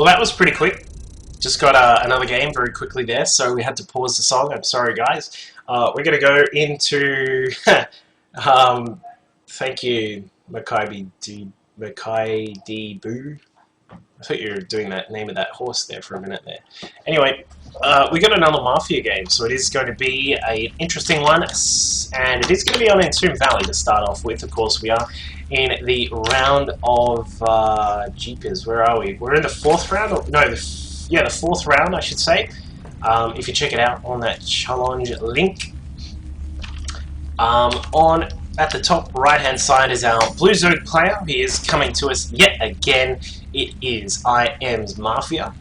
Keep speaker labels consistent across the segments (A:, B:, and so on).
A: Well, that was pretty quick. Just got another game very quickly there, so we had to pause the song. I'm sorry, guys. We're going to go into... thank you, Makai D. Boo. I thought you were doing that name of that horse there for a minute there. Anyway, we got another Mafia game, so it is going to be an interesting one, and it is going to be on Entomb Valley to start off with. Of course, we are in the round of Jeepers. Where are we? We're in the fourth round. The fourth round, I should say. If you check it out on that challenge link. At the top right-hand side is our Blue Zerg player. He is coming to us yet again. It is TAKez Mafia.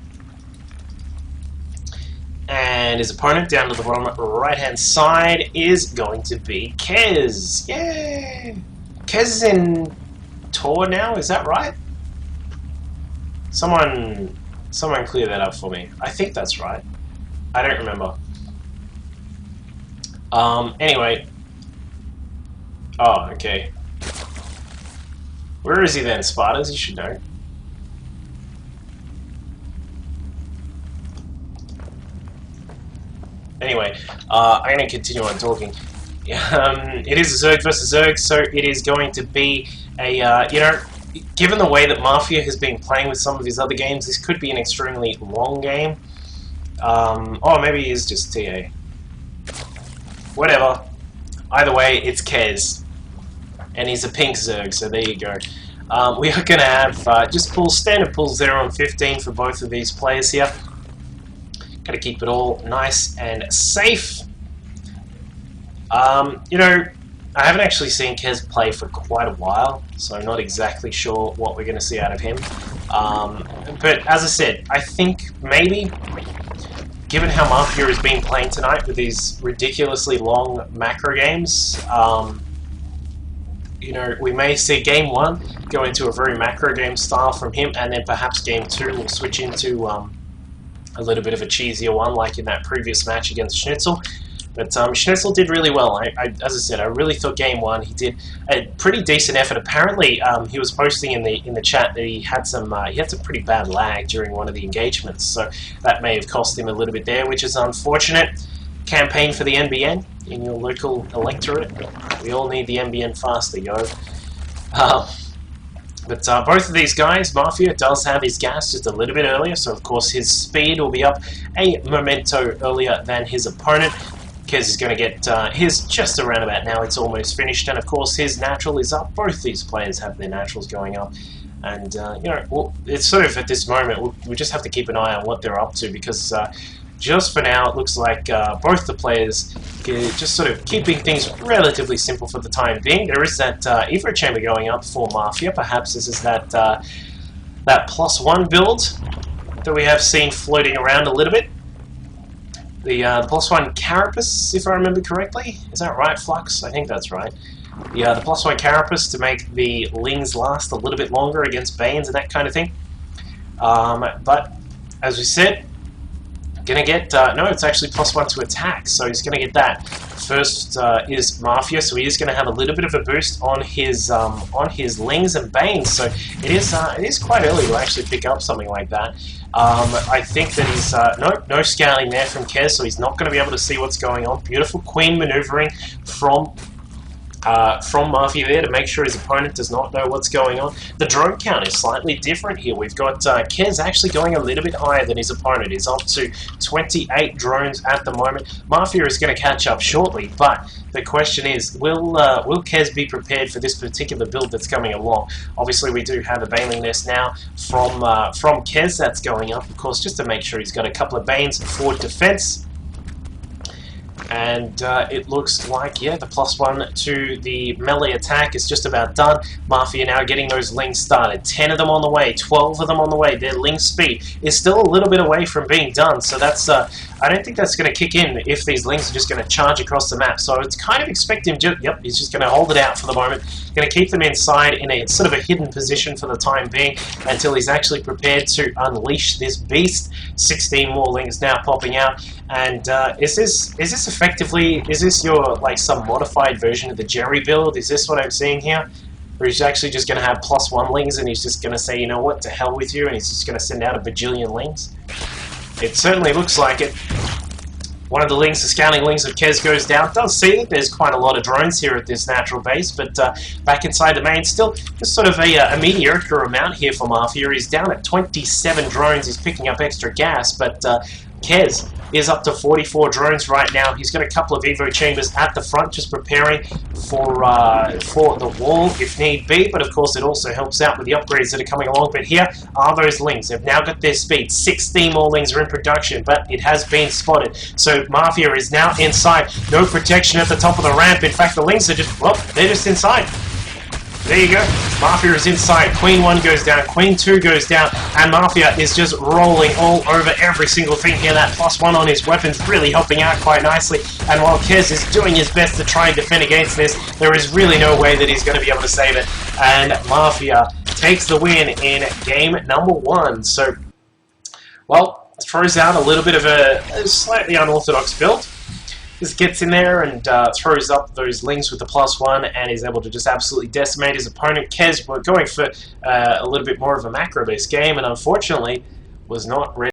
A: And his opponent down to the bottom right-hand side is going to be TAKez. Yay! TAKez is in tour now, is that right? Someone clear that up for me. I think that's right. I don't remember. Anyway. Oh, okay. Where is he then, Spartans? You should know. Anyway, I'm going to continue on talking. It is a Zerg versus Zerg, so it is going to be a, given the way that Mafia has been playing with some of his other games, this could be an extremely long game. Or maybe it is just TA. Whatever. Either way, it's TAKez. And he's a pink Zerg, so there you go. We are going to have just standard pulls there on 15 for both of these players here. Got to keep it all nice and safe. I haven't actually seen TAKez play for quite a while, so I'm not exactly sure what we're going to see out of him. But as I said, I think maybe, given how Mafia has been playing tonight with these ridiculously long macro games, we may see game 1 go into a very macro game style from him, and then perhaps game 2 will switch into a little bit of a cheesier one, like in that previous match against Schnitzel. But Schnitzel did really well. As I said, I really thought game 1 he did a pretty decent effort. Apparently, he was posting in the chat that he had some pretty bad lag during one of the engagements, so that may have cost him a little bit there, which is unfortunate. Campaign for the NBN in your local electorate. We all need the NBN faster, yo. But both of these guys, Mafia does have his gas just a little bit earlier, so of course his speed will be up a memento earlier than his opponent. TAKez is going to get his just around about now. It's almost finished, and of course his natural is up. Both these players have their naturals going up, and it's sort of at this moment we just have to keep an eye on what they're up to, because just for now it looks like both the players are just sort of keeping things relatively simple for the time being. There is that Evo chamber going up for Mafia. Perhaps this is that +1 build that we have seen floating around a little bit. The +1 Carapace, if I remember correctly. Is that right, Flux? I think that's right. The +1 Carapace to make the Lings last a little bit longer against Banes and that kind of thing. But, as we said, gonna get, no, it's actually +1 to attack, so he's gonna get that. First is Mafia, so he is gonna have a little bit of a boost on his Lings and Banes, so it is quite early to actually pick up something like that. I think that he's, no scaling there from TAKez, so he's not going to be able to see what's going on. Beautiful queen maneuvering from Mafia there to make sure his opponent does not know what's going on. The drone count is slightly different here. We've got TAKez actually going a little bit higher than his opponent. He's up to 28 drones at the moment. Mafia is going to catch up shortly, but the question is, will TAKez be prepared for this particular build that's coming along? Obviously, we do have a Baneling Nest now from TAKez that's going up, of course, just to make sure he's got a couple of Banes for defense. And it looks like, yeah, the +1 to the melee attack is just about done. Mafia now getting those Lings started. 10 of them on the way, 12 of them on the way. Their Ling speed is still a little bit away from being done, so that's, I don't think that's going to kick in if these Lings are just going to charge across the map. So it's kind of expect him, yep, he's just going to hold it out for the moment. Going to keep them inside in a sort of a hidden position for the time being until he's actually prepared to unleash this beast. 16 more Lings now popping out. And is this effectively, is this your, like, some modified version of the Jerry build? Is this what I'm seeing here? or he's actually just going to have +1 lings and he's just going to say, you know what, to hell with you, and he's just going to send out a bajillion lings. It certainly looks like it. One of the lings, the scouting lings of TAKez goes down. Does see that there's quite a lot of drones here at this natural base, but back inside the main, still just sort of a mediocre amount here for Mafia. He's down at 27 drones. He's picking up extra gas, but TAKez is up to 44 drones right now. He's got a couple of Evo chambers at the front, just preparing for the wall if need be, but of course it also helps out with the upgrades that are coming along. But here are those lings. They've now got their speed. 16 more lings are in production, but it has been spotted. So Mafia is now inside. No protection at the top of the ramp. In fact, the lings are just, well, they're just inside. There you go. Mafia is inside. Queen 1 goes down. Queen 2 goes down. And Mafia is just rolling all over every single thing here. That +1 on his weapons really helping out quite nicely. And while TAKez is doing his best to try and defend against this, there is really no way that he's going to be able to save it. And Mafia takes the win in game number 1. So, well, throws out a little bit of a slightly unorthodox build. Just gets in there and throws up those lings with the +1 and is able to just absolutely decimate his opponent. TAKez were going for a little bit more of a macro-based game and unfortunately was not ready.